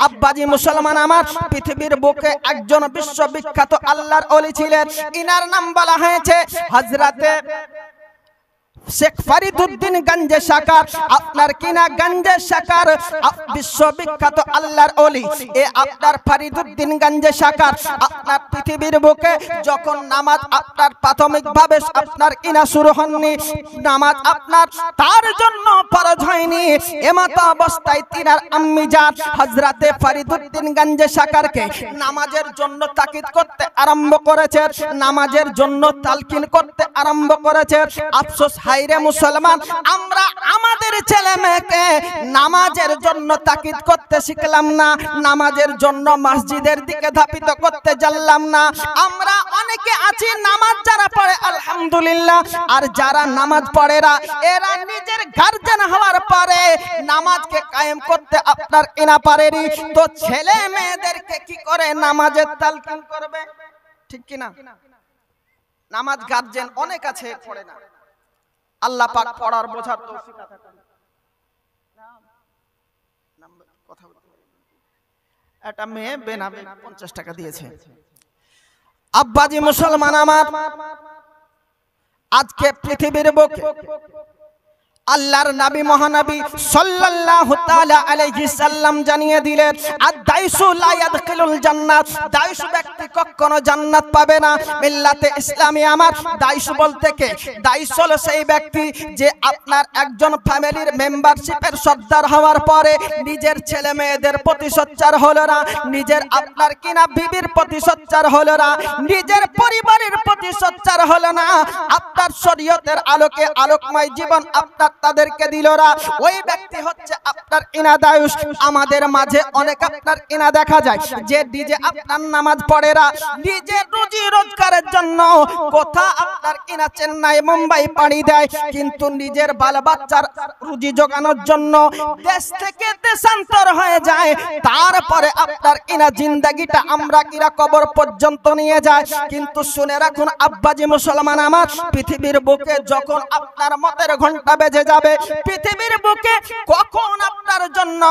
আব্বাজি মুসলমান আমার, পৃথিবীর বুকে একজন বিশ্ববিখ্যাত আল্লাহর ওলি ছিলেন। ইনার নাম বলা হয়েছে হযরতে শেখ ফরিদউদ্দিন গঞ্জে সাকার। আপনার কিনা গঞ্জে সাকার বিশ্ববিখ্যাত আল্লাহর ওলি। এ আপনার ফরিদউদ্দিন গঞ্জে সাকার আপনার পৃথিবীর বুকে যখন নামাজ আপনার প্রাথমিকভাবে আপনার কিনা শুরু হয়নি, নামাজ আপনার তার জন্য ফরজ হয়নি, এমতো অবস্থায় তিনার আম্মি জান হযরতে ফরিদউদ্দিন গঞ্জে সাকারকে নামাজের জন্য তাকিদ করতে আরম্ভ করেছে, নামাজের জন্য তালকিন করতে আরম্ভ করেছে। আফসোস হায়রে মুসলমান, আমরা আমাদের ছেলে মেয়েকে নামাজের জন্য তাকিদ করতে শিখলাম না, নামাজের জন্য মসজিদের দিকে ধাপিত করতে জানলাম না। আমরা অনেকে আছি নামাজ যারা পড়ে আলহামদুলিল্লাহ, আর যারা নামাজ পড়ে না এরা নিজের গার্জিয়ান হওয়ার পরে নামাজকে কায়েম করতে আপনার এনা পারেনি। তো ছেলে মেয়েদেরকে কি করে নামাজের তালকিন করবে? ঠিক কি না? নামাজ গার্জিয়ান অনেক আছে পড়ে না। আল্লাহ পাক পড়ার বোঝার তৌফিক দান করুন। কথা বলতে একটা মেয়ে বেনামে 50 টাকা দিয়েছে। আব্বাজি মুসলমান আমার, আজকে পৃথিবীর বুকে আল্লাহর নবী মহানবী সাল্লাল্লাহু তাআলা আলাইহি সাল্লাম জানিয়ে দিলেন, আদ-দাইসু লা ইয়াদখিলুল জান্নাত, দাইস ব্যক্তি কখনো জান্নাত পাবে না। মিল্লাতে ইসলামী আমার, দাইস বলতে কে? দাইস হলো সেই ব্যক্তি যে আপনার একজন ফ্যামিলির মেম্বারশিপের সর্দার হওয়ার পরে নিজের ছেলে মেয়েদের প্রতি সোচ্চার হলো না, নিজের আপনার কিনা বিবির প্রতি সোচ্চার হলো না, নিজের পরিবারের প্রতি সোচ্চার হলো না, আপনার শরীয়তের আলোকে আলোকময় জীবন আপনার তাদেরকে দিল না, ওই ব্যক্তি হচ্ছে আপনার ইনা দায়ুস। আমাদের মাঝে অনেক আপনার ইনা দেখা যায় যে নিজে আপনার নামাজ পড়ে না, নিজের রুজি রোজগারের জন্য কোথা আপনার ইনা চেন্নাই মুম্বাই পাড়ি দেয়, কিন্তু নিজের বাল বাচ্চার রুজি জোগানোর জন্য দেশ থেকে দেশান্তর হয়ে যায়। তারপরে আপনার ইনা জিন্দেগিটা আমরা কিনা কবর পর্যন্ত নিয়ে যায়। কিন্তু শুনে রাখুন আব্বাজি মুসলমান আমার, পৃথিবীর বুকে যখন আপনার মতের ঘন্টা বেজে যাবে, পৃথিবীর বুকে কখন আপনার জন্য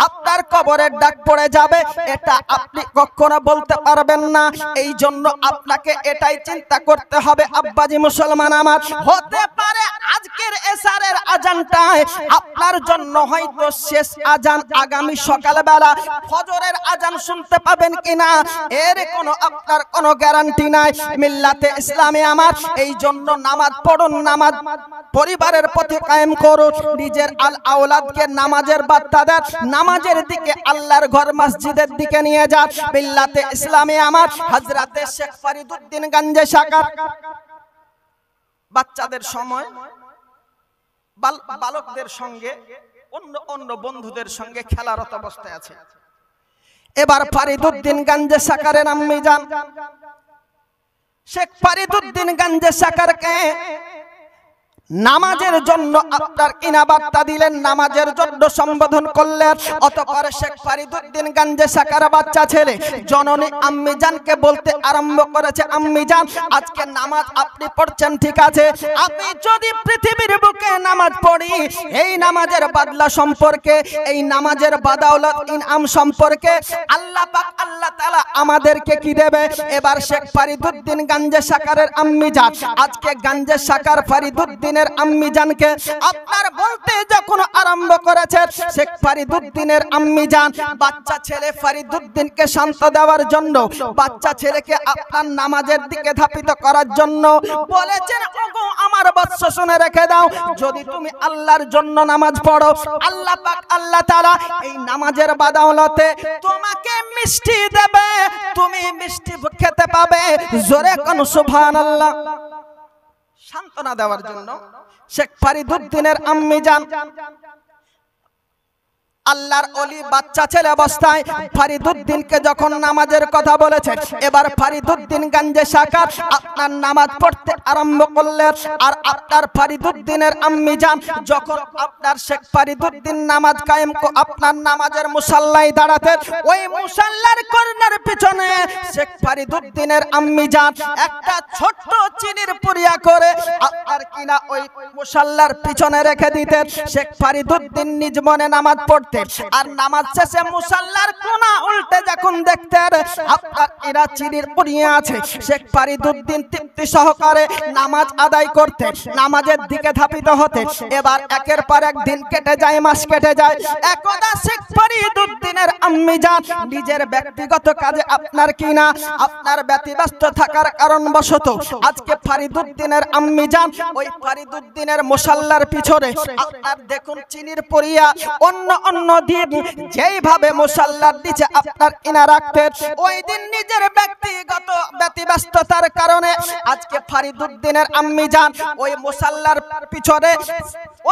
আপনার কবরের ডাক পড়ে যাবে এটা আপনি কখনো বলতে পারবেন না। এই জন্য আপনাকে এটাই চিন্তা করতে হবে আব্বাজি মুসলমান আমার, হতে পারে আজকের এশারের আজানটায় আপনার জন্য হয়তো শেষ আজান, আগামী সকালবেলা ফজরের আজান শুনতে পাবেন কিনা এর কোনো আপনার কোনো গ্যারান্টি নাই। মিল্লাতে ইসলামে আমার, এই জন্য নামাজ পড়ুন, নামাজ পরিবারের প্রতি কায়েম করুন, নিজের আল আওলাদকে নামাজের বার্তা দেন, নামাজের দিকে আল্লাহর ঘর মসজিদের দিকে নিয়ে যান। মিল্লাতে ইসলামে আমার, হযরতে শেখ ফরিদউদ্দিন গঞ্জে সাকার বাচ্চাদের সময় বালকদের সঙ্গে অন্য বন্ধুদের সঙ্গে খেলারত অবস্থায় আছে। এবার ফরিদউদ্দিন গঞ্জে সাকারের আম্মি জান শেখ ফরিদউদ্দিন গঞ্জে সাকারকে নামাজের জন্য আপনার কিনা বার্তা দিলেন, নামাজের জন্য সম্বোধন করলেন। অতঃপর শেখ ফরিদউদ্দিন গঞ্জে সাকার বাচ্চা ছেলে জননী আম্মি জানকে বলতে আরম্ভ করেছে, আম্মি জান আজকে নামাজ আপনি পড়ছেন ঠিক আছে, আমি যদি পৃথিবীর বুকে নামাজ পড়ি এই নামাজের বদলা সম্পর্কে, এই নামাজের বাদাওলত ইনাম সম্পর্কে আল্লাহ পাক আল্লাহ তাআলা আমাদেরকে কি দেবে? এবার শেখ ফরিদউদ্দিন গঞ্জে সাকারের আম্মি জান আজকে গঞ্জে সাকার ফরিদউদ্দিন আম্মি জানকে আপনার বলতে যখন আরম্ভ করেছে, শেখ ফরিদউদ্দিনের আম্মি জান বাচ্চা ছেলে ফরিদউদ্দিনকে শান্ত দেওয়ার জন্য, বাচ্চা ছেলেকে আপনার নামাজের দিকে ধাপিত করার জন্য বলেছেন, ওগো আমার বৎস শুনে রেখে দাও, যদি তুমি আল্লাহর জন্য নামাজ পড়ো আল্লাহ পাক আল্লাহ তাআলা এই নামাজের বাদাওলতে তোমাকে মিষ্টি দেবে, তুমি মিষ্টি খেতে পাবে। জোরে কোন সুবহানাল্লাহ। সান্ত্বনা দেওয়ার জন্য শেখ ফরিদউদ্দিনের আম্মি জান আল্লাহর ওলি বাচ্চা ছেলে অবস্থায় ফরিদউদ্দিনকে যখন নামাজের কথা বলেছে, এবার ফরিদউদ্দিন গঞ্জে সাকার আপনার নামাজ পড়তে আরম্ভ করলেন। আর আপনার ফরিদউদ্দিনের আম্মি জান যখন আপনার শেখ ফরিদউদ্দিন নামাজ কায়েম আপনার নামাজের মুসাল্লায় দাঁড়াতেন, ওই মুসাল্লার কর্নার পিছনে শেখ ফরিদউদ্দিনের আম্মি জান একটা ছোট্ট চিনির পুরিয়া করে আপনার কিনা ওই মুসাল্লার পিছনে রেখে দিতেন। শেখ ফরিদউদ্দিন নিজ মনে নামাজ পড়তে করতে আর নামাজ শেষে মুসাল্লার কোনা উল্টে যখন দেখতেন আপনার এরা চিনির পরিয়ে আছে শেখ ফরিদউদ্দিন তৃপ্তি সহকারে নামাজ আদায় করতে নামাজের দিকে ধাবিত হতে এবার একের পর এক দিন কেটে যায় মাস কেটে যায় একদা শেখ ফরিদউদ্দিনের আম্মি জান নিজের ব্যক্তিগত কাজে আপনার কিনা আপনার ব্যতিব্যস্ত থাকার কারণবশত আজকে ফরিদউদ্দিনের আম্মি জান ওই ফরিদউদ্দিনের মুসাল্লার পিছনে আপনার দেখুন চিনির পরিয়া অন্য দিন যেইভাবে মুসাল্লার নিচে আপনার ইনা রাখতেন ওই দিন নিজের ব্যক্তিগত ব্যতিব্যস্ততার কারণে আজকে ফরিদউদ্দিনের আম্মি জান ওই মুসাল্লার পিছনে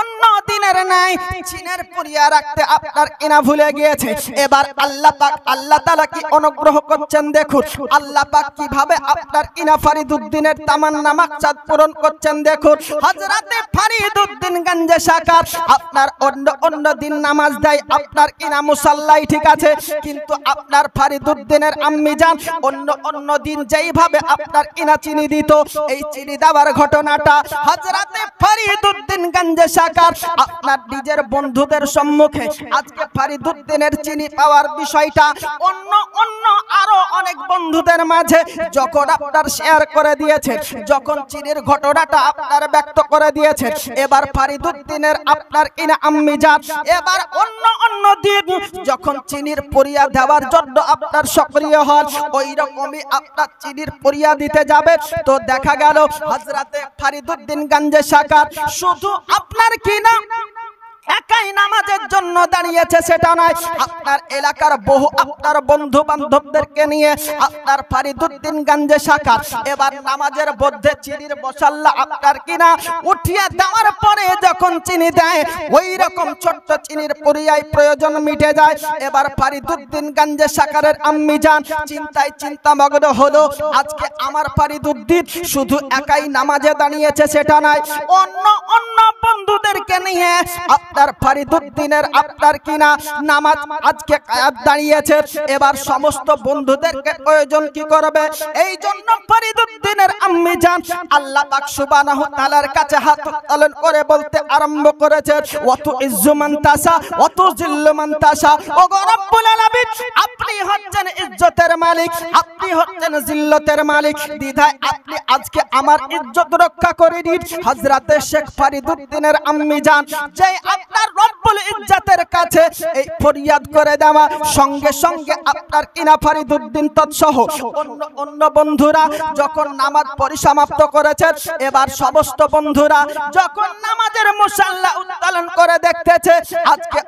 অন্য দিনের নাই চিনের পরিয়া রাখতে আপনার ইনা ভুলে গিয়েছে এবার আল্লাহ পাক আল্লাহ তাআলা কি অনুগ্রহ করছেন দেখুন আল্লাহ পাক কিভাবে আপনার ইনা ফরিদউদ্দিনের তামান্না মাকসাদ পূরণ করছেন দেখুন হযরতে ফরিদউদ্দিন গঞ্জে শাকার আপনার অন্য দিন নামাজ দেয় আপনার ইনা মুসাল্লাই ঠিক আছে কিন্তু আপনার ফরিদউদ্দিনের আম্মি জান অন্য দিন যেইভাবে আপনার ইনা চিনি দিত এই চিনি দেওয়ার ঘটনাটা হযরতে ফরিদউদ্দিন গঞ্জে শাকার আপনার নিজের বন্ধুদের সম্মুখে আজকে ফরিদউদ্দিনের চিনি পাওয়ার বিষয়টা অন্য আরো অনেক বন্ধুদের মাঝে যখন আপনার শেয়ার করে দিয়েছেন যখন চিনির ঘটনাটা আপনার ব্যক্ত করে দিয়েছেন এবার ফরিদউদ্দিনের আপনার ইনা আম্মি জান এবার অন্য দিন যখন চিনির পরিয়া দেওয়ার জন্য আপনার সক্রিয় হন ওই রকমই আপনার চিনির পরিয়া দিতে যাবে তো দেখা গেল হযরতে ফরিদউদ্দিন গঞ্জে শাকার শুধু আপনার কিনা একাই নামাজের জন্য দাঁড়িয়েছে সেটা নয় আপনার এলাকার বহু আপনার বন্ধু বান্ধবদেরকে নিয়ে আপনার ফরিদউদ্দিন গঞ্জে শাকার এবার নামাজের মধ্যে চিনির মুসাল্লা আপনার কিনা উঠিয়ে দেওয়ার পরে যখন চিনি দেয় ওই রকম ছোট্ট চিনির পরিয়ায় প্রয়োজন মিটে যায় এবার ফরিদউদ্দিন গঞ্জে শাকারের আম্মি জান চিন্তামগ্ন হলো আজকে আমার ফরিদউদ্দিন শুধু একাই নামাজে দাঁড়িয়েছে সেটা নয় অন্য বন্ধুদেরকে নিয়ে আপনার ফরিদউদ্দিনের আপনার কিনা নামাজ আজকে কায়াত দাঁড়িয়েছে এবার সমস্ত বন্ধুদেরকে প্রয়োজন কি করবে এই জন্য ফরিদউদ্দিনের আম্মি জান আল্লাহ পাক সুবহানাহু ওয়া তাআলার কাছে হাত উত্তোলন করে বলতে আরম্ভ করেছে ওয়াতু ইজ্জু মান তাসা ওয়াতু জিল্লু মান তাসা ও গো রব্বুল আলামিন আপনি হচ্ছেন ইজ্জতের মালিক আপনি হচ্ছেন জিল্লতের মালিক দ্বিধায় আপনি আজকে আমার ইজ্জত রক্ষা করে দিন হযরতে শেখ ফরিদউদ্দিনের আম্মি জান যে আপনার রব্বুল ইজ্জতের কাছে এই ফরিয়াদ করে দেওয়া সঙ্গে সঙ্গে আপনার কিনা ফরিদউদ্দিন তৎসহ অন্য বন্ধুরা যখন নামাজ পরিসমাপ্ত করেছে এবার সমস্ত বন্ধুরা যখন নামাজের মুসাল্লা উত্তোলন করে দেখতেছে আজকে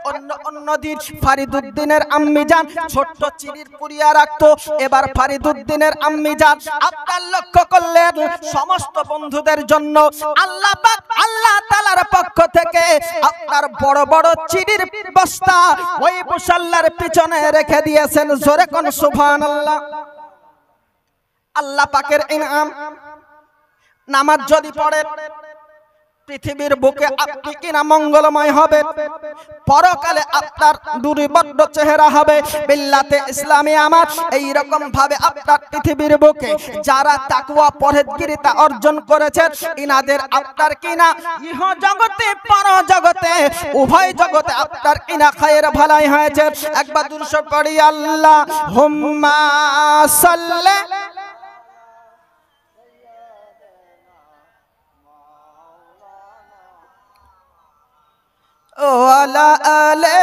অন্য দিন ফরিদউদ্দিনের আম্মি জান ছোট্ট চিনির পুরিয়া রাখতো এবার ফরিদউদ্দিনের আম্মি জান আপনার লক্ষ্য করলেন সমস্ত বন্ধুদের জন্য আল্লাহ পাক আল্লাহ তাআলার পক্ষ থেকে আপনার বড় বড় চিনির বস্তা ওই মুসাল্লার পিছনে রেখে দিয়েছেন জোরে কোন সুবহানাল্লাহ আল্লাহ পাকের ইনাম নামাজ যদি পড়ে পৃথিবীর বুকে আপনি কিনা মঙ্গলময় হবে পরকালে আপনার দুর্বদ্ধ চেহারা হবে বিল্লাতে ইসলামী আমার এই রকম ভাবে আপনার পৃথিবীর বুকে যারা তাকওয়া পরহেজগারিতা অর্জন করেছেন ইনাদের আপনার কিনা ইহ জগতে পর জগতে উভয় জগতে আপনার কিনা খায়ের ভালাই হয়েছে একবার দুরূদ পড়ি আল্লাহুম্মা সাল্লি ওয়ালা আলে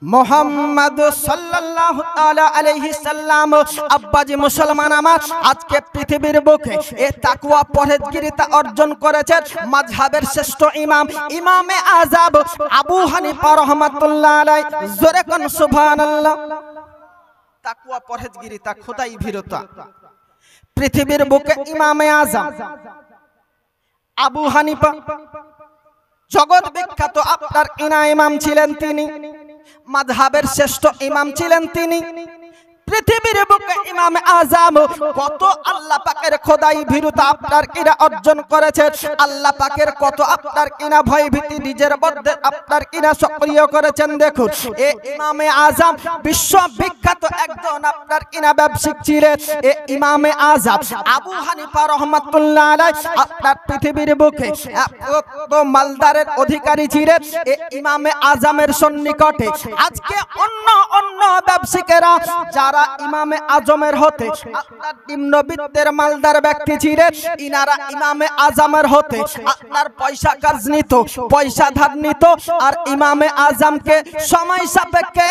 মুহাম্মদ সাল্লাল্লাহু তাআলা আলাইহি সাল্লাম আব্বাজি মুসলমান আমার আজকে পৃথিবীর বুকে এই তাকওয়া পরহেজগারিতা অর্জন করেছেন মাযহাবের শ্রেষ্ঠ ইমামে আযম আবু হানিফা রাহমাতুল্লাহ আলাইহি জোরে কোন সুবহানাল্লাহ তাকওয়া পরহেজগারিতা খোদাই ভীরতা পৃথিবীর বুকে ইমামে আযম আবু হানিফা জগৎ বিখ্যাত আপনার ইমাম ছিলেন তিনি মাযহাবের শ্রেষ্ঠ ইমাম ছিলেন তিনি পৃথিবীর বুকে ইমামে আজম কত আল্লাহ পাকের খোদাই ভীরুতা আপনার কিনা অর্জন করেছে, আল্লাহ পাকের কত আপনার কিনা ভয় ভীতি নিজের মধ্যে আপনার কিনা সক্রিয় করেছেন। দেখুন এই ইমামে আজম বিশ্ববিখ্যাত একজন আপনার কিনা ব্যবসায়িক ছিলেন। এই ইমামে আজম আবু হানিফা রাহমাতুল্লাহ আলাইহি আপনার পৃথিবীর বুকে এত মালদারের অধিকারী ছিলেন। এই ইমামে আজমের সন্নিকটে আজকে অন্য অন্য ব্যবসায়িকেরা যারা ইমামে আজমের হতে আপনার নিম্নবিত্তের মালদার ব্যক্তি ছিলেন, ইনারা ইমামে আজমের হতে আপনার পয়সা কাজ নিত, পয়সা ধার নিত, আর ইমামে আজমকে সময় সাপেক্ষে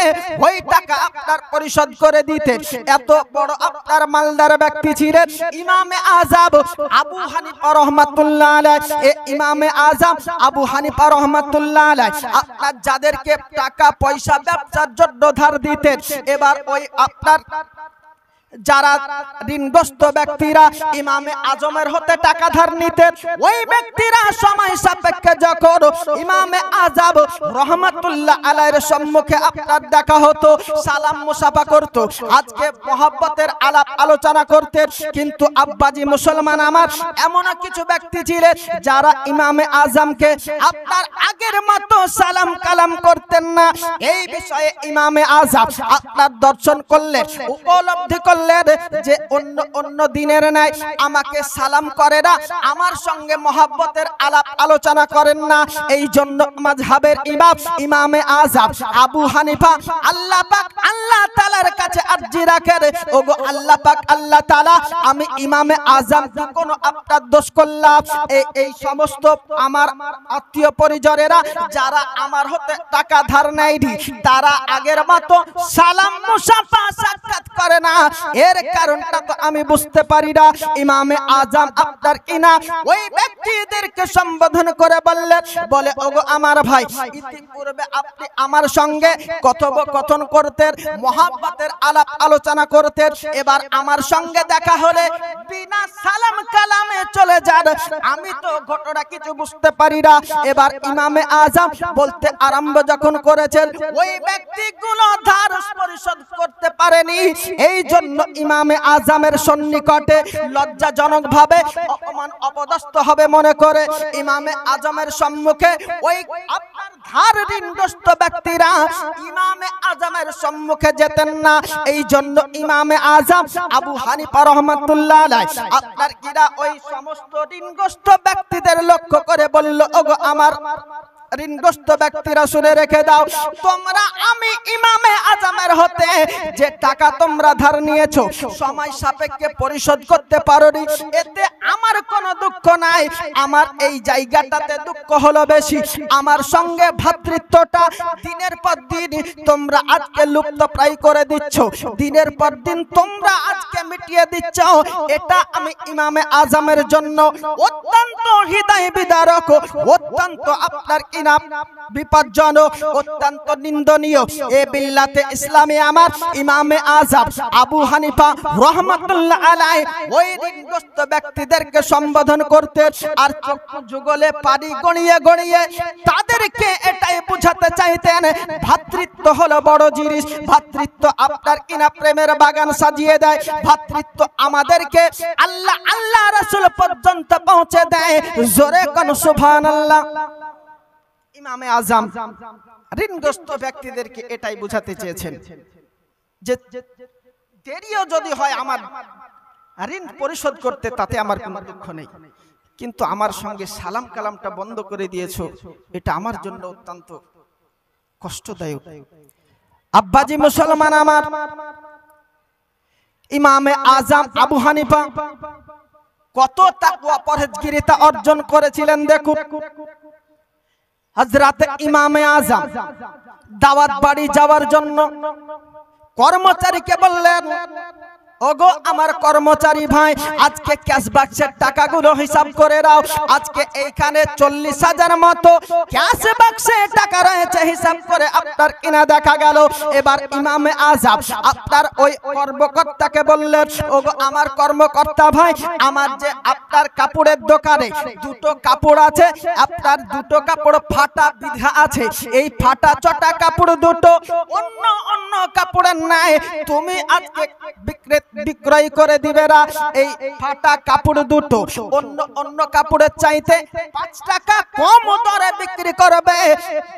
ওই টাকা আপনার পরিশোধ করে দিতেন। এত বড় আপনার মালদার ব্যক্তি ছিলেন ইমামে আজম আবু হানিফা রাহমাতুল্লাহ আলাইহি। এই ইমামে আজম আবু হানিফা রাহমাতুল্লাহ আলাইহি আপনার যাদেরকে টাকা পয়সা ব্যবসার জন্য ধার দিতেন, এবার ওই আপনার যারা ঋণগ্রস্ত ব্যক্তিরা ইমামে আজমের হতে টাকা ধার নিতেন, ওই ব্যক্তিরা সময় সাপেক্ষে যখন ইমামে আজম রহমাতুল্লাহ আলাইহির সম্মুখে আপনার দেখা হতো, সালাম মুসাফা করত, আজকে মহব্বতের আলাপ আলোচনা করতেন। কিন্তু আব্বাজি মুসলমান আমার, এমন কিছু ব্যক্তি ছিলেন যারা ইমামে আজমকে আপনার আগের মতো সালাম কালাম করতেন না। এই বিষয়ে ইমামে আজম আপনার দর্শন করলেন, উপলব্ধি করলেন যে অন্য অন্য দিনের নাই আমাকে সালাম করে না, আমার সঙ্গে মহব্বতের আলাপ আলোচনা করেন না। এই জন্য মাযহাবের ইমাম ইমামে আজম আবু হানিফা আল্লাহ পাক আল্লাহ তাআলার কাছে আরজি রাখেন, ওগো আল্লাহ পাক আল্লাহ তাআলা, আমি ইমামে আজম কোন আপনার দোষ করলাম, এই সমস্ত আমার আত্মীয় পরিজনেরা যারা আমার হতে টাকা ধার নেয়নি, তারা আগের মতো সালাম মুসাফা সাক্ষাৎ করে না, এর কারণটা তো আমি বুঝতে পারি না। ইমামে আজম আপনার কিনা ওই ব্যক্তিদেরকে সম্বোধন করে বললেন, বলে ওগো আমার ভাই, ইতিপূর্বে আপনি আমার সঙ্গে কথোপকথন করতেন, মহব্বতের আলাপ আলোচনা করতেন, এবার আমার সঙ্গে দেখা হলে বিনা সালাম কালামে চলে যান, আমি তো ঘটনা কিছু বুঝতে পারি না। এবার ইমামে আজম বলতে আরম্ভ যখন করেছেন, ওই ব্যক্তিগুলো ধার পরিশোধ করতে পারেনি, এই জন্য ইমামে আজমের সন্নিকটে লজ্জাজনক ভাবে অপমান অপদস্থ হবে মনে করে ইমামে আজমের সম্মুখে ওই আপনার ধার ঋণগ্রস্ত ব্যক্তিরা ইমামে আজমের সম্মুখে যেতেন না। এই জন্য ইমামে আজম আবু হানিফা রাহমাতুল্লাহ আলাইহি আপনার কিরা ওই সমস্ত ঋণগ্রস্ত ব্যক্তিদের লক্ষ্য করে বলল, ওগো আমার ঋণগ্রস্ত ব্যক্তিরা শুনে রেখে দাও, তোমরা আমি ইমামে আজমের হতে যে টাকা তোমরা ধার নিয়েছো সময় সাপেক্ষে পরিশোধ করতে পারোনি, এতে আমার কোনো দুঃখ নাই, আমার এই জায়গাটাতে দুঃখ হলো বেশি। আমার সঙ্গে ভ্রাতৃত্বটা দিনের পর দিন তোমরা আজকে লুপ্ত প্রায় করে দিচ্ছ, দিনের পর দিন তোমরা আজকে মিটিয়ে দিচ্ছ, এটা আমি ইমামে আজমের জন্য অত্যন্ত হৃদয় বিদারক, অত্যন্ত আপনার বিপজ্জনক, অত্যন্ত নিন্দনীয়। এ বিল্লাতে ইসলামে আমার ইমামে আজম আবু হানিফা রাহমাতুল্লাহ আলাইহি ওই ঋণগ্রস্ত ব্যক্তিদেরকে সম্বোধন করতেন, আর চক্ষু যুগলে পানি গড়িয়ে গড়িয়ে তাদেরকে এটাই বুঝাতে চাইতেন, ভ্রাতৃত্ব হলো বড় জিনিস, ভ্রাতৃত্ব আপনার কিনা প্রেমের বাগান সাজিয়ে দেয়, ভ্রাতৃত্ব আমাদেরকে আল্লাহ আল্লাহ রাসূল পর্যন্ত পৌঁছে দেয়। জোরে কোন সুবহানাল্লাহ। ইমামে আজম ঋণগ্রস্ত ব্যক্তিদেরকে এটাই বুঝাতে চেয়েছেন যে দেরিও যদি হয় আমার ঋণ পরিশোধ করতে, তাতে আমার কোনো দুঃখ নেই, কিন্তু আমার সঙ্গে সালাম কালামটা বন্ধ করে দিয়েছো, এটা আমার জন্য অত্যন্ত কষ্টদায়ক। আব্বাজি মুসলমান আমার, ইমামে আজম আবু হানিফা কত তাকওয়া পরহেজগারিতা অর্জন করেছিলেন দেখুন। হযরত ইমামে আজম দাওয়াত বাড়ি যাওয়ার জন্য কর্মচারীকে বললেন, ওগো আমার কর্মচারী ভাই, আজকে ক্যাশ বাক্সের টাকাগুলো হিসাব করে দাও। আজকে এইখানে 40,000 মতো ক্যাশ বাক্সে টাকা রয়েছে, হিসাব করে আপনার কিনা দেখা গেল। এবার ইমামে আযম আপনার ওই কর্মকর্তাকে বললেন, ওগো আমার কর্মকর্তা ভাই, আমার যে আপনার কাপড়ের দোকানে দুটো কাপড় আছে, আপনার দুটো কাপড় ফাটা বিধা আছে, এই ফাটা চটা কাপড় দুটো অন্য অন্য কাপড়ের নাই তুমি আজকে বিক্রয় করে দিবে না। এই ফাটা কাপড় দুটো অন্য অন্য কাপড়ের চাইতে 5 টাকা কম দরে বিক্রি করবে।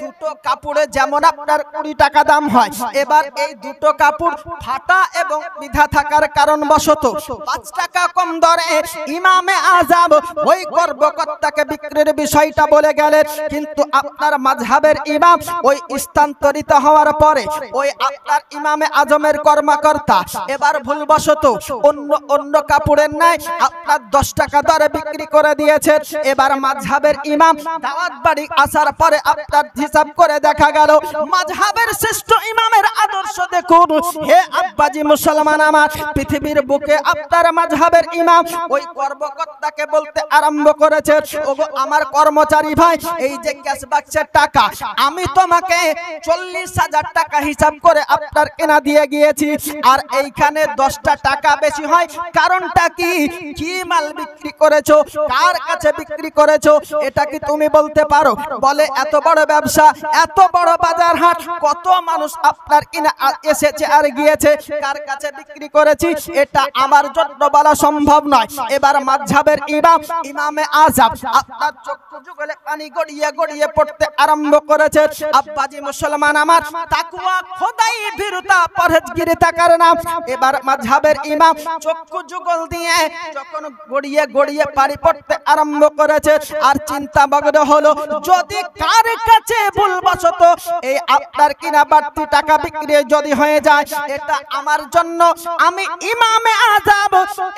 দুটো কাপড়ে যেমন আপনার 20 টাকা দাম হয়, এবার এই দুটো কাপড় ফাটা এবং বিধা থাকার কারণবশত 5 টাকা কম দরে ইমামে আযম ওই কর্মকর্তাকে বিক্রির বিষয়টা বলে গেলেন। কিন্তু আপনার মাযহাবের ইমাম ওই স্থানান্তরিত হওয়ার পরে ওই আপনার ইমামে আযমের কর্মকর্তা এবার ভুলবশত অন্য অন্য কাপড়ের নাই আপনার 10 টাকা দরে বিক্রি করে দিয়েছেন। এবার মাযহাবের ইমাম দাওয়াত বাড়ি আসার পরে আপনার হিসাব করে দেখা গেল মাযহাবের শ্রেষ্ঠ ইমামের আদর্শ দেখুন। হে আব্বাজি মুসলমান আমার, পৃথিবীর বুকে আপনার মাযহাবের ইমাম ওই কর্মকর্তাকে বলতে আরম্ভ করেছে, ওগো আমার কর্মচারী ভাই, এই যে ক্যাশ বাক্সের টাকা আমি তোমাকে 40,000 টাকা হিসাব করে আপনার কেনা দিয়ে গিয়েছি, আর এইখানে 10টা টাকা বেশি হয়। কারণটা কি? কি মাল বিক্রি করেছো, কার কাছে বিক্রি করেছো, এটা কি তুমি বলতে পারো? বলে এত বড় ব্যবসা, এত বড় বাজার হাট, কত মানুষ আপনার কিনা এসেছে আর গিয়েছে, কার কাছে বিক্রি করেছি এটা আমার জন্য বলা সম্ভব নয়। এবার মাযহাবের ইমাম ইমামে আযম আপনার চক্ষু যুগলে পানি গড়িয়ে গড়িয়ে পড়তে আরম্ভ করেছে। আব্বাজি মুসলমান আমার, তাকওয়া খোদাই ভীরুতা পরহেজগারিতা কার নাম। এবার মাযহাবের ইমাম চক্ষু যুগল দিয়ে যখন গড়িয়ে গড়িয়ে পানি পড়তে আরম্ভ করেছে, আর চিন্তা মগ্ন হলো যদি কার কাছে ভুলবশত এই আপনার কিনা বাড়তি টাকা বিক্রি যদি হয়ে যায়, এটা আমার জন্য, আমি ইমামে আযম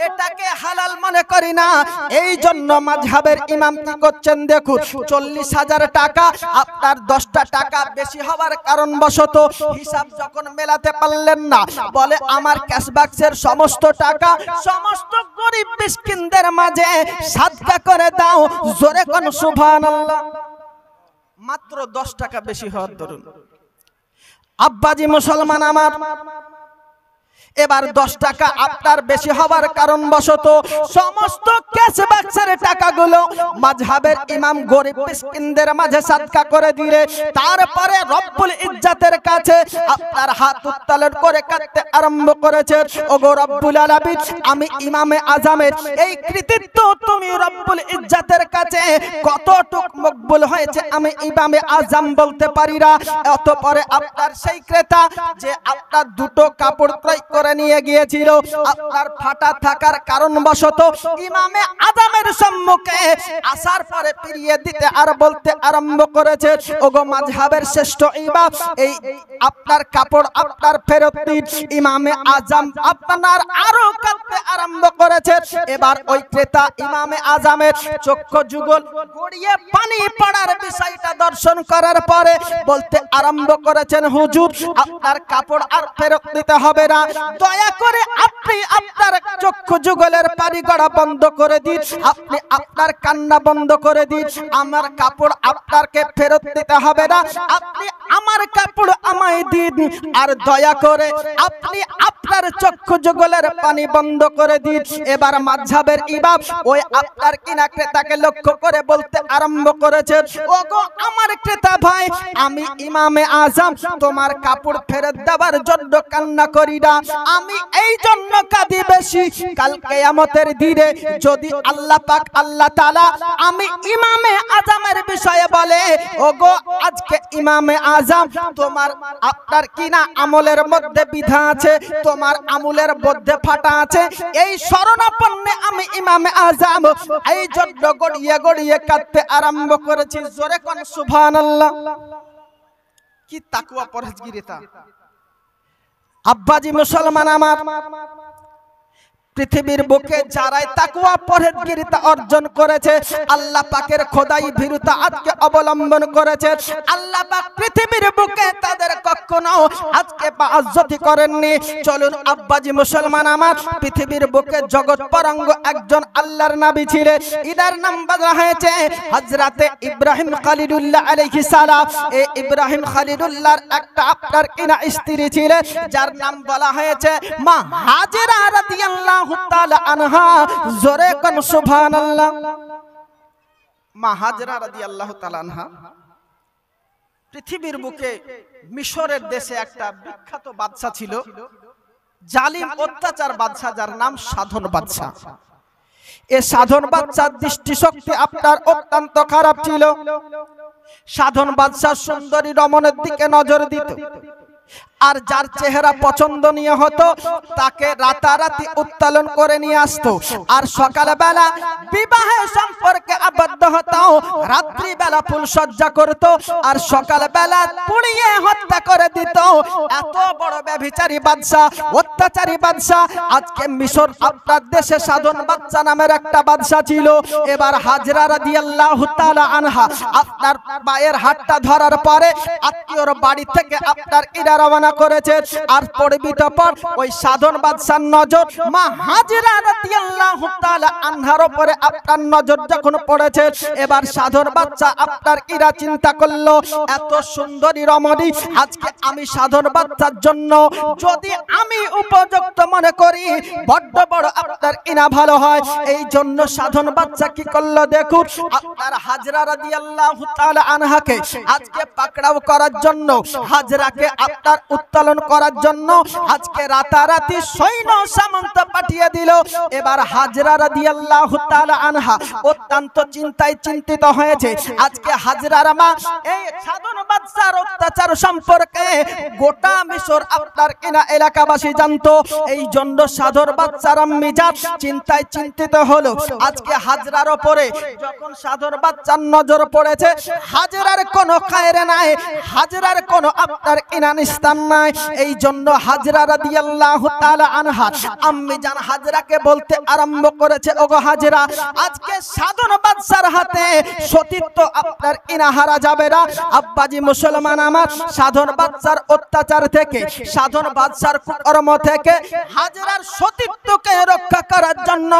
এটাকে হালাল মনে করি না। এই জন্য মাযহাবের ইমাম কি করছেন দেখুন, 40,000 টাকা আপনার 10টা টাকা বেশি হওয়ার কারণবশত হিসাব যখন মেলাতে পারলেন না, বলে আমার ক্যাশ বাক্সের সমস্ত টাকা সমস্ত গরিব মিসকিনদের মাঝে সাদকা করে দাও। জোরে কোন সুবহানাল্লাহ। মাত্র 10 টাকা বেশি হওয়ার দরুন আব্বাজি মুসলমান আমার, এবার 10 টাকা আপনার বেশি হওয়ার কারণবশত সমস্ত ক্যাশ বাক্সের টাকাগুলো মাযহাবের ইমাম গরিব মিসকিনদের মাঝে সাদকা করে দিলে, তারপরে রব্বুল ইজ্জতের কাছে আপনার হাত উত্তোলন করে কাঁদতে আরম্ভ করেছে, ওগো রব্বুল আলামিন, আমি ইমামে আযমের এই কৃতিত্ব তুমি রব্বুল ইজ্জতের কাছে কতটুক মকবুল হয়েছে আমি ইমামে আযম বলতে পারি না। অতঃপরে আপনার সেই ক্রেতা যে আপনার দুটো কাপড় ক্রয় করে নিয়ে গিয়েছিল, আপনার ফাটা থাকার কারণবশত ইমামে আযমের সম্মুখে আসার পরে ফিরিয়ে দিতে আর বলতে আরম্ভ করেছে, ওগো মাযহাবের শ্রেষ্ঠ ইমাম, এই আপনার কাপড় আপনার ফেরত দিন। ইমামে আযম আপনার আরো কাঁদতে আরম্ভ করেছে। এবার ওই ক্রেতা ইমামে আযমের চক্ষু যুগল গড়িয়ে পানি পড়ার বিষয়টা দর্শন করার পরে বলতে আরম্ভ করেছেন, হুজুর আপনার কাপড় আর ফেরত দিতে হবে না, দয়া করে আপনি আপনার চক্ষু যুগলের পানি গড়া বন্ধ করে দিন, আপনি আপনার কান্না বন্ধ করে দিন, আমার কাপড় আপনাকে ফেরত দিতে হবে না, আপনি আমার কাপড় আমায় দিন, আর দয়া করে আপনি আপনার চক্ষু যুগলের পানি বন্ধ করে দিন। এবার মাযহাবের ইমাম ওই আপনার কিনা ক্রেতাকে লক্ষ্য করে বলতে আরম্ভ করেছে, ওগো আমার ক্রেতা ভাই, আমি ইমামে আযম তোমার কাপড় ফেরত দেওয়ার জন্য কান্না করি না, আমি এই জন্য কাঁদি বেশি, কাল কিয়ামতের দিনে যদি আল্লাহ পাক আল্লাহ তাআলা আমি ইমামে আযমের বিষয়ে বলে, ওগো আজকে ইমামে আযম তোমার আপনার কিনা আমলের মধ্যে বিধা আছে, তোমার আমলের মধ্যে ফাটা আছে, এই শরণাপন্নে আমি ইমামে আযম এই জন্য গড়িয়ে গড়িয়ে কাঁদতে আরম্ভ করেছি। জোরে কোন সুবহানাল্লাহ। কি তাকওয়া পরহেজগারিতা। আব্বাজি মুসলমান আমার, পৃথিবীর বুকে যারাই তাকওয়া পরহেজগারিতা অর্জন করেছে, আল্লাহ পাকের খোদাই ভীরুতা আজকে অবলম্বন করেছে, আল্লাহ পাক পৃথিবীর বুকে তাদের কখনো আজকে বাজ্জতি করেননি। চলুন আব্বাজি মুসলমান আমার, পৃথিবীর বুকে জগৎ পরঙ্গ একজন আল্লাহর নবী ছিলেন, ইনার নাম বলা হয়েছে হযরতে ইব্রাহিম খলিলুল্লাহ আলাইহিস সালাম। এই ইব্রাহিম খলিলুল্লাহর একটা আপনার কিনা স্ত্রী ছিলেন, যার নাম বলা হয়েছে মা হাজেরা রাদিয়াল্লাহু তাআলা আনহা। জোরে কোন সুবহানাল্লাহ। মা হাজেরা রাদিয়াল্লাহু তাআলা আনহা পৃথিবীর বুকে মিশরের দেশে একটা বিখ্যাত বাদশা ছিল, জালিম অত্যাচার বাদশা, যার নাম সাধন বাদশা। এই সাধন বাদশার দৃষ্টিশক্তি আপনার অত্যন্ত খারাপ ছিল। সাধন বাদশা সুন্দরী রমণের দিকে নজর দিত, আর যার চেহারা পছন্দনীয় হতো তাকে রাতারাতি উত্তোলন করে নিয়ে আসতো, আর সকালবেলা বিবাহের সম্পর্কে আবদ্ধ হতো, রাত্রিবেলা ফুলসজ্জা করত, আর সকালবেলা পুড়িয়ে হত্যা করে দিত। এত বড় ব্যভিচারী বাদশা, অত্যাচারী বাদশা। আজকে মিশর আপনার দেশে সাধন বাদশা নামের একটা বাদশা ছিল। এবার হাজরা রাদিয়াল্লাহু তাআলা আনহা আপনার পায়ের হাতটা ধরার পরে আত্মীয়র বাড়ি থেকে আপনার ইরা রওনা করেছে, আর পরিবিত পর ওই সাধন বাদশার নজর মা হাজরা রাদিয়াল্লাহু তাআলা আনহার উপরে আপনার নজর যখন পড়েছে, এবার সাধন বাদশা আপনার ইরা চিন্তা করলো, এত সুন্দরী রমণী আজকে আমি সাধন বাদশার জন্য যদি আমি উপযুক্ত মনে করি, বড্ড বড় আপনার ইনা ভালো হয়। এই জন্য সাধন বাদশা কি করলো দেখুন, আপনার হাজরা রাদিয়াল্লাহু তাআলা আনহাকে আজকে পাকড়াও করার জন্য, হাজরাকে আপনার উত্তোলন করার জন্য আজকে রাতারাতি সৈন্য সামন্ত পাঠিয়ে দিল। এবার হাজরা রাদিয়াল্লাহু তাআলা আনহা অত্যন্ত চিন্তায় চিন্তিত হয়েছে। আজকে হাজরার মা এই সাধন বাদশার অত্যাচার সম্পর্কে গোটা মিশর আপনার কিনা এলাকাবাসী জানতো। এই জন্য সাধন বাদশার আম্মি জান চিন্তায় চিন্তিত হলো। আজকে হাজরার উপরে যখন সাধন বাদশার নজর পড়েছে, হাজরার কোনো খায়রে নাই, হাজরার কোনো আপনার কিনা নিস্তার নাই। এই জন্য হাজরা রাদিয়াল্লাহু তাআলা আনহা আম্মি জান হাজরাকে বলতে আরম্ভ করেছে, ওগো হাজরা, আজকে সাধন বাদশার হাতে সতীত্ব আপনার কিনা হারা যাবে না। আব্বাজি মুসলমান আমার, সাধন বাদশার অত্যাচার থেকে, সাধন বাদশার কুকর্ম থেকে হাজরার সতীত্বকে রক্ষা করার জন্য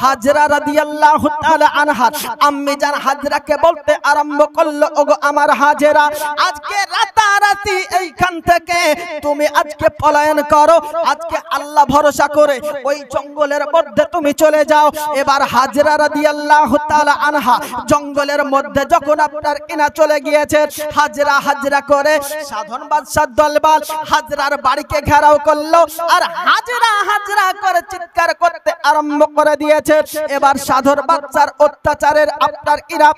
হাজরা রাদিয়াল্লাহু তাআলা আনহা আম্মি জান হাজরাকে বলতে আরম্ভ করলো, ওগো আমার হাজরা, আজকে রাতারাতি এইখান থেকে তুমি আজকে পলায়ন করো, আজকে আল্লাহ ভরসা করে ওই জঙ্গলের মধ্যে তুমি চলে যাও। এবার হাজরা রাদিয়াল্লাহু তাআলা আনহা জঙ্গলের মধ্যে যখন আপনার কিনা চলে গিয়েছে, হাজরা হাজরা করে সাধন বাদশার দলবল হাজরার বাড়িকে ঘেরাও করলো, আর হাজরা হাজরা করে চিৎকার করতে আরম্ভ করে দিয়েছে। এবার সাধন বাদশার অত্যাচারের আপনার কিনা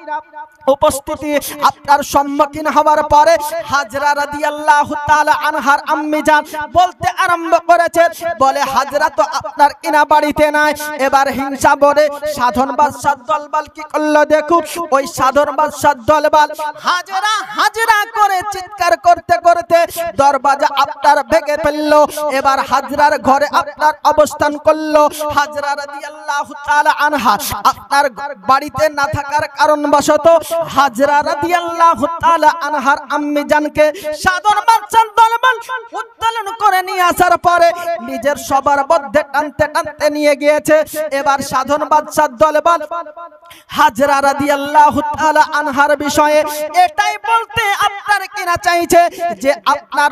উপস্থিতি আপনার সম্মুখীন হওয়ার পরে হাজরা রাদিয়াল্লাহু তাআলা আনহার আম্মি জান বলতে আরম্ভ করেছে, বলে হাজরা তো আপনার কিনা বাড়িতে নাই। এবার হিংসা বলে সাধন বাদশার দলবল কি করলো দেখুন, ওই সাধন বাদশার দলবল হাজরা হাজরা করে চিৎকার করতে করতে দরজা আপনার ভেঙে ফেললো। এবার হাজরার ঘরে আপনার অবস্থান করলো। হাজরা রাদিয়াল্লাহু তাআলা আনহা আপনার বাড়িতে না থাকার কারণবশত হাজরা রাদিয়াল্লাহু তাআলা আনহার আম্মি জানকে সাধন বাদশার দলবল উত্তোলন করে নিয়ে আসার পরে নিজের সবার মধ্যে টানতে টানতে নিয়ে গিয়েছে। এবার সাধন বাদশার দলবল হাজরা রাদিয়াল্লাহু তাআলা আনহার বিষয়ে এটাই বলতে আপনার কিনা চাইছে যে আপনার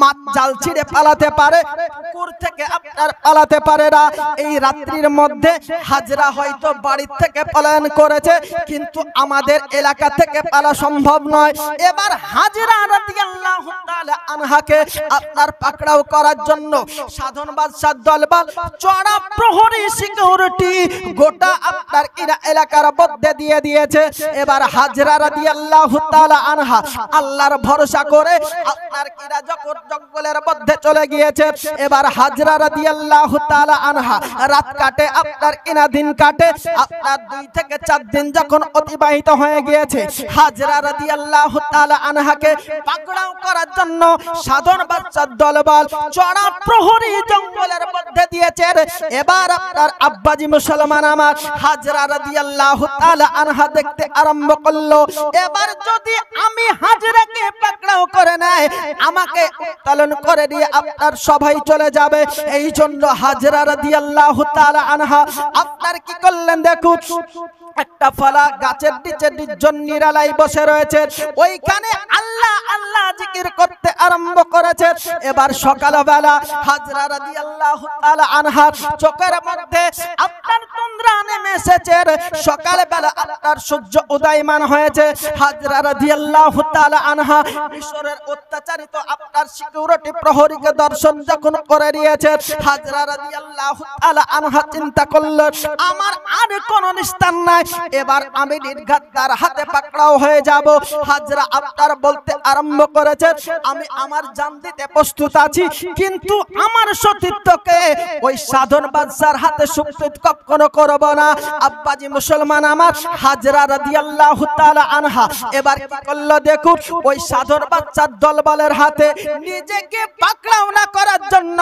মাছ জাল ছিঁড়ে পালাতে পারে, পুকুর থেকে আপনার পালাতে পারে না। এই রাত্রির মধ্যে হাজরা হয়তো বাড়ি থেকে পলায়ন করেছে, কিন্তু আমাদের এলাকা থেকে পালা সম্ভব নয়। এবার হাজরা রাদিয়াল্লাহু তাআলা আনহাকে আপনার পাকড়াও করার জন্য সাধন বাদশার দলবল চড়া প্রহরী সিকিউরিটি গোটা আপনার এলাকার মধ্যে দিয়ে দিয়েছে। এবার হাজরা রাদিয়াল্লাহু তাআলা আনহা আল্লাহর ভরসা করে আপনার কিরা যখন জঙ্গলের মধ্যে চলে গিয়েছে। এবার হাজরা রাদিয়াল্লাহু তাআলা আনহা রাত কাটে আপনার কিনা দিন কাটে আপনার 2 থেকে 4 দিন যখন অতিবাহিত হয়ে গিয়েছে, হাজরা রাদিয়াল্লাহু তাআলা আনহাকে পাকড়াও করার জন্য সাধন বাদশার দলবল চড়া প্রহরী জঙ্গলের মধ্যে দিয়েছে। এবার আপনার আব্বাজি মুসলমান আমার হাজরা রাদিয়াল্লাহু তাআলা আনহা দেখতে আরম্ভ করলো, এবার যদি আমি হাজরাকে পাকড়াও করে নেয় আমাকে উত্তোলন করে দিয়ে আপনার সবাই চলে যাবে। এই জন্য হাজরা রাদিয়াল্লাহু তাআলা আনহা আপনার কি করলেন দেখুন, একটা ফলা গাছের নিচে নির্জন নিরালাই বসে রয়েছে, ওইখানে আল্লাহ আল্লাহ জিকির করতে আরম্ভ করেছে। এবার সকালবেলা হাজরা রাদিয়াল্লাহু তাআলা আনহা চোখের মধ্যে আপনার তন্দ্রা নেমে এসেছে। সকালবেলা আপনার সূর্য উদয়মান হয়েছে। হাজরা রাদিয়াল্লাহু তাআলা আনহা মিশরের অত্যাচারিত আপনার সিকিউরিটি প্রহরীকে দর্শন যখন করে নিয়েছে, হাজরা রাদিয়াল্লাহু তাআলা আনহা চিন্তা করলেন আমার আর কোনো নিস্তার নাই, এবার আমি নির্ঘাত তার হাতে পাকড়াও হয়ে যাব। হাজরা আপনার বলতে আরম্ভ করেছে আমি আমার জান দিতে প্রস্তুত আছি, কিন্তু আমার সতীত্বকে ওই সাধন বাদশার হাতে সুপ্রত কখনো করব না। আব্বাজি মুসলমান আমার হাজরা রাদিয়াল্লাহু তাআলা আনহা এবার কি করলো দেখুন, ওই সাধন বাদশার দলবলের হাতে নিজেকে পাকড়াও না করার জন্য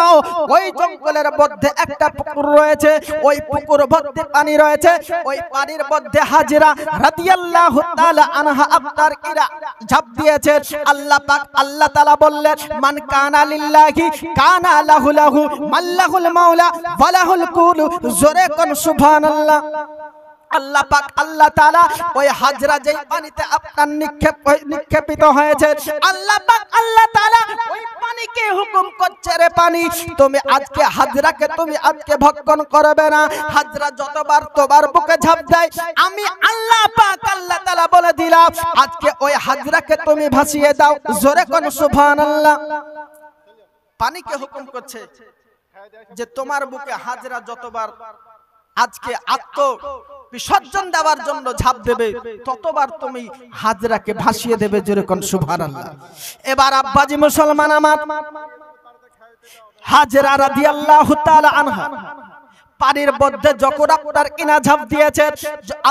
ওই জঙ্গলের মধ্যে একটা পুকুর রয়েছে, ওই পুকুর ভর্তি পানি রয়েছে, ওই পানির মধ্যে হাজরা রাদিয়াল্লাহু তাআলা আনহা আপনার কিরা ঝাঁপ দিয়েছে। আল্লাহ পাক আল্লাহ তাআলা বললেন মান কানা লিল্লাহি কানা লাহু লাহু মাল্লাহুল মাওলা ওয়ালাহুল কুলু, জোরে কোন সুবহানাল্লাহ। আল্লাহ পাক আল্লাহ তাআলা ওই হাজরা যেই পানিতে আপনার নিক্ষেপিত হয়েছে, আল্লাহ পাক আল্লাহ তাআলা ওই পানিকে হুকুম করছে রে পানি তুমি আজকে হাজরাকে তুমি আজকে ভক্ষণ করবে না। হাজরা যতবার তোমার বুকে ঝাঁপ দেয় আমি আল্লাহ পাক আল্লাহ তাআলা বলে দিলাম আজকে ওই হাজরাকে তুমি ভাসিয়ে দাও, জোরে কোন সুবহানাল্লাহ। পানিকে হুকুম করছে যে তোমার বুকে হাজরা যতবার আজকে আত্ম বিসর্জন দেওয়ার জন্য ঝাঁপ দেবে ততবার তুমি হাজরাকে ভাসিয়ে দেবে, যেরকম সুবহানাল্লাহ। এবার আব্বাজি মুসলমান আমার হাজরা রাদিয়াল্লাহু তাআলা আনহা পানির মধ্যে যখন আপনার কিনা ঝাঁপ দিয়েছে,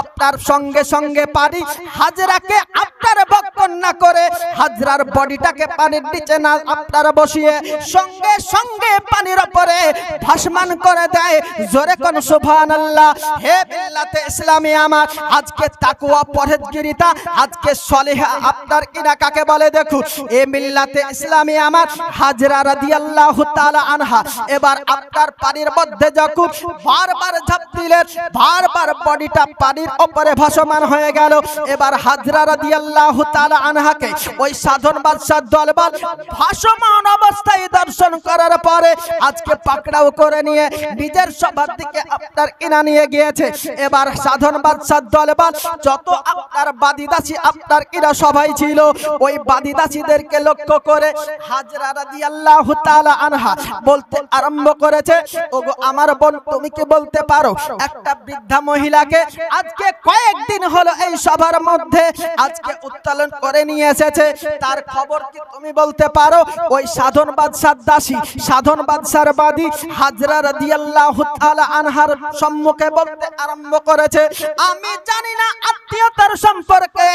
আপনার সঙ্গে সঙ্গে পানি হাজরাকে আপনার ভক্ষণ না করে হাজরার বডিটাকে পানির নিচে না আপনার বসিয়ে সঙ্গে সঙ্গে পানির উপরে ভাসমান করে দেয়, জোরে কোন সুবহানাল্লাহ। হে মিল্লাতে ইসলামী আমার আজকে তাকওয়া পরহেজগারিতা আজকে সলিহা আপনার কিনা কাকে বলে দেখুন, এ মিল্লাতে ইসলামী আমার হাজরা রাদিয়াল্লাহু তাআলা আনহা এবার আপনার পানির মধ্যে যখন বারবার ঝাঁপ দিলেন, বারবার বডিটা পানির উপরে ভাসমান হয়ে গেল। এবার হাজরা রাদিয়াল্লাহু তাআলা আনহাকে ওই সাধন বাদশার দলবল ভাসমান অবস্থায় দর্শন করার পরে আজকে পাকড়াও করে নিয়ে নিজের সভার দিকে আপনার কিনা নিয়ে গিয়েছে। এবার সাধন বাদশার দলবল যত আপনার বাদীদাসী আপনার কিনা সবাই ছিল, ওই বাদীদাসীদেরকে লক্ষ্য করে হাজরা রাদিয়াল্লাহু তাআলা আনহা বলতে আরম্ভ করেছে ওগো আমার বোন তুমি কি বলতে পারো একটা বৃদ্ধা মহিলাকে আজকে কয়েকদিন হলো এই সভার মধ্যে আজকে উত্তোলন করে নিয়ে এসেছে, তার খবর কি তুমি বলতে পারো? ওই সাধন বাদশার দাসী সাধন বাদশার বাদী হাজরা রাদিয়াল্লাহু তাআলা আনহার সম্মুখে বলতে আরম্ভ করেছে আমি জানি না আত্মীয়তার সম্পর্কে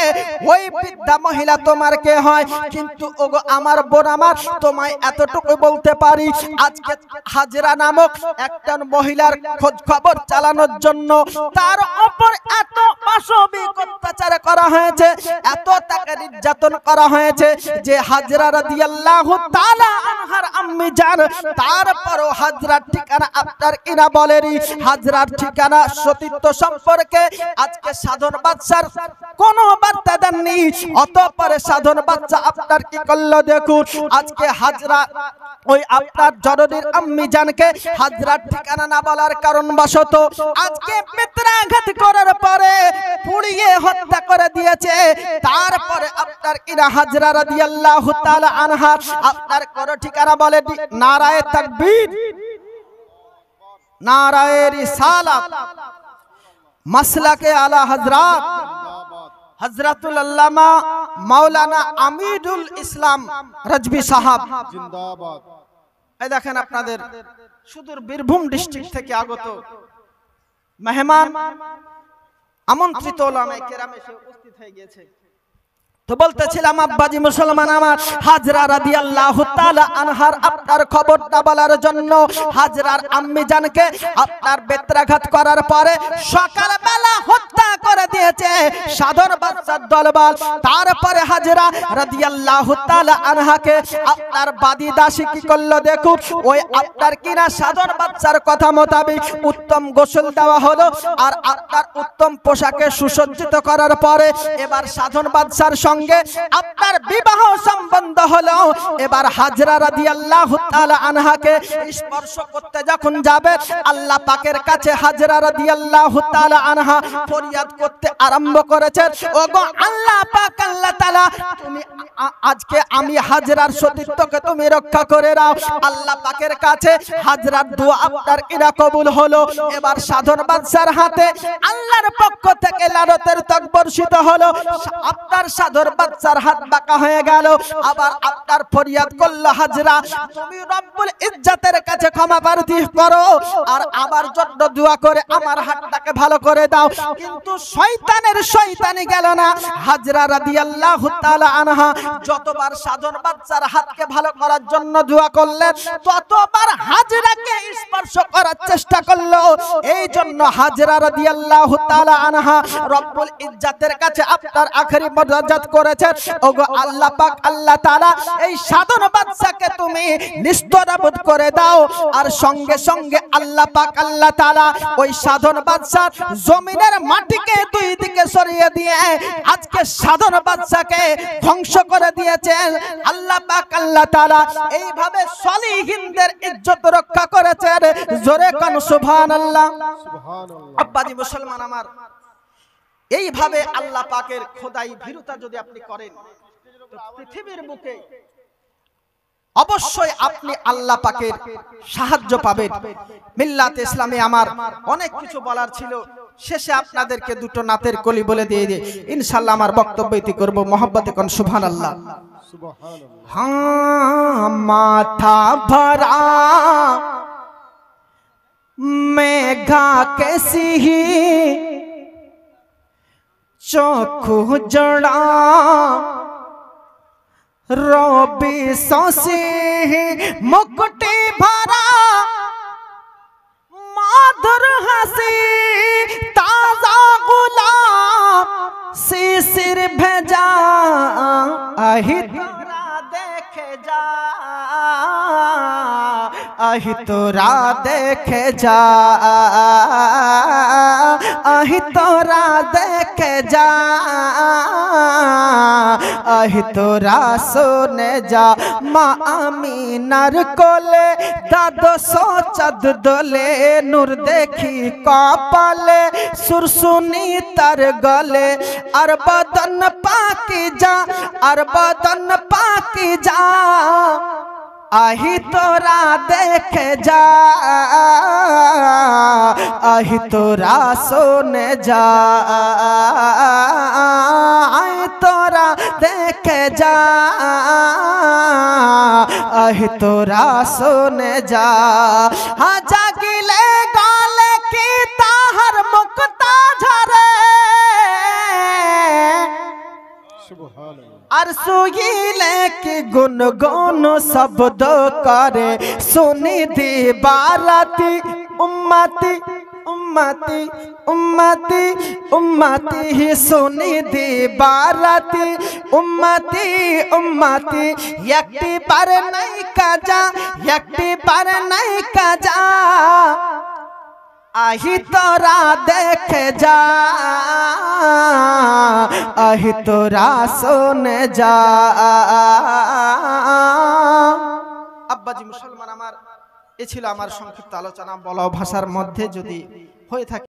ওই বৃদ্ধা মহিলা তোমার কে হয়, কিন্তু ওগো আমার বোন আমার তোমায় এতটুকু বলতে পারি আজকে হাজরা নামক একটা মহিলার খোঁজ খবর চালানোর জন্য তার উপর এত পাশবিক অত্যাচার করা হয়েছে, এত তাকে নির্যাতন করা হয়েছে যে হাজরা রাদিয়াল্লাহু তাআলা আনহার আম্মি জান তারপরও হাজরার ঠিকানা আপনার কিনা বলেনি, হাজরার ঠিকানা সতীত্ব সম্পর্কে আজকে সাধন বাদশার কোনো বার্তা দেননি। অতঃপরে সাধন বাদশা আপনার কি করলো দেখুন, আজকে হাজরা ওই আপনার জননীর আম্মি জানকে হাজরার ঠিকানা না বলার কারণ বশত আজকে মিত্রাঘাত করার পরে পুড়িয়ে হত্যা করে দিয়েছে। তারপরে আপনার কিনা হাজরা রাদিয়াল্লাহু তাআলা আনহা আপনার কোন ঠিকানা বলে নারায়ে তাকবীর, নারায়ে রিসালাত, মাসলাকে আলা হযরত হযরতুল আল্লামা মাওলানা আমিরুল ইসলাম রাজভী সাহাব জিন্দাবাদ। এই দেখেন আপনাদের সুদূর বীরভূম ডিস্ট্রিক্ট থেকে আগত মেহমান আমন্ত্রিত ওলামায়ে কেরাম এসে উপস্থিত হয়ে গিয়েছে। তো বলতেছিলাম আব্বাজি মুসলমান আমার, হাজরা রাদিয়াল্লাহু তাআলা আনহার আপনার খবরটা বলার জন্য হাজরার আম্মি জানকে আপনার বেত্রাঘাত করার পরে সকালবেলা হত্যা করে দিয়েছে সাধন বাদশার দলবল। তারপরে হাজরা রাদিয়াল্লাহু তাআলা আনহাকে আপনার বাদী দাসী কি করলো দেখুন, ওই আপনার কিনা সাধন বাদশার কথা মোতাবেক উত্তম গোসল দেওয়া হলো আর আপনার উত্তম পোশাকে সুসজ্জিত করার পরে এবার সাধন বাদশার সঙ্গে আপনার বিবাহ সম্বন্ধ হলো। এবার হাজরা রাদিয়াল্লাহু তাআলা আনহাকে স্পর্শ করতে যখন যাবে আল্লাহ পাকের কাছে হাজরা রাদিয়াল্লাহু তাআলা আনহা ফরিয়াদ করতে আরম্ভ করেছেন, ওগো আল্লাহ পাক, আল্লাহ তাআলা তুমি আজকে আমি হাজরার সতীত্বকে তুমি রক্ষা করে দাও। আল্লাহ পাকের কাছে হাজরার দোয়া আপনার কিনা কবুল হলো। এবার সাধন বাদশার হাতে আল্লাহর পক্ষ থেকে লানতের ত্বক বর্ষিত হলো। আপনার সাধন বাদশার হাত বাঁকা হয়ে গেল। আবার আপনার ফরিয়াদ করলো, হাজরা তুমি রব্বুল ইজ্জতের কাছে ক্ষমা প্রার্থী করো আর আমার জন্য দোয়া করে আমার হাতটাকে ভালো করে দাও। কিন্তু শয়তানের শয়তানি গেল না। হাজরা রাদিয়াল্লাহু তাআলা আনহা যতবার সাধন বাদশার হাতকে ভালো করার জন্য দোয়া করলেন ততবার হাজরাকে স্পর্শ করার চেষ্টা করলো। এই জন্য হাজরা রাদিয়াল্লাহু তাআলা আনহা রব্বুল ইজ্জতের কাছে আপনার আখেরি মুনাজাত করেছেন, ওগো আল্লাহ পাক, আল্লাহ তাআলা এই সাধন বাদশাকে তুমি নিস্তরাবুদ করে দাও। আর সঙ্গে সঙ্গে আল্লাহ পাক, আল্লাহ তাআলা ওই সাধন বাদশা জমিনের মাটিকে দুই দিকে সরিয়ে দিয়ে আজকে সাধন বাদশাকে ধ্বংস করে দিয়েছেন। আল্লাহ পাক, আল্লাহ তাআলা এইভাবে সলিহিনদের ইজ্জত রক্ষা করেছেন। জোরে কোন সুবহানাল্লাহ। সুবহানাল্লাহ। আব্বাজি মুসলমান আমার, এইভাবে আল্লাহ পাকের খোদাই ভীরুতা যদি আপনি করেন তো পৃথিবীর বুকে অবশ্যই আপনি আল্লাহ পাকের সাহায্য পাবেন। মিল্লাতে ইসলামে আমার অনেক কিছু বলার ছিল, শেষে আপনাদেরকে দুটো নাতের কলি বলে দিয়ে ইনশাআল্লাহ আমার বক্তব্য ইতি করব। মহব্বতে কোন সুবহানাল্লাহ। সুবহানাল্লাহ। हाँ माथा भरा मेघा कैसी ही चोखू जड़ा रोबी सौसी मुकुटी भरा माधुर हंसी ताजा गुलाब सिर भेजा आही तोरा देखे जा, आही तोरा देखे जा, आही तोरा देखे जा, आही तोरा सोने जा। माँ आमीनार कोले दादो सोचद दोले नूर देखी कपाले सुरसुनी तर गले আর বদন পাকি যা, আর বদন পাকি যা, আহি তোরা দেখে যা, আহি তোরা শোনে যা, আহি তোরা দেখে যা, আহি তোরা শোনে যা। হা জাগিলে গালে কি তাহার মুক্তা ঝরে আর শুইলে কি গুনগুন শব্দ করে শুনি দিবারাতি উম্মতি উম্মতি উম্মতি উম্মতি হি শুনি দিবারাতি উম্মতি উম্মতি একটি বার নাই কাজা, একটি বার নাই কাজা, আহি তোরা দেখে যা, আহি তোরা শোনে যা। আব্বাজি মুসলমান আমার, এ ছিল আমার সংক্ষিপ্ত আলোচনা। বলা ভাষার মধ্যে যদি হয়ে থাকে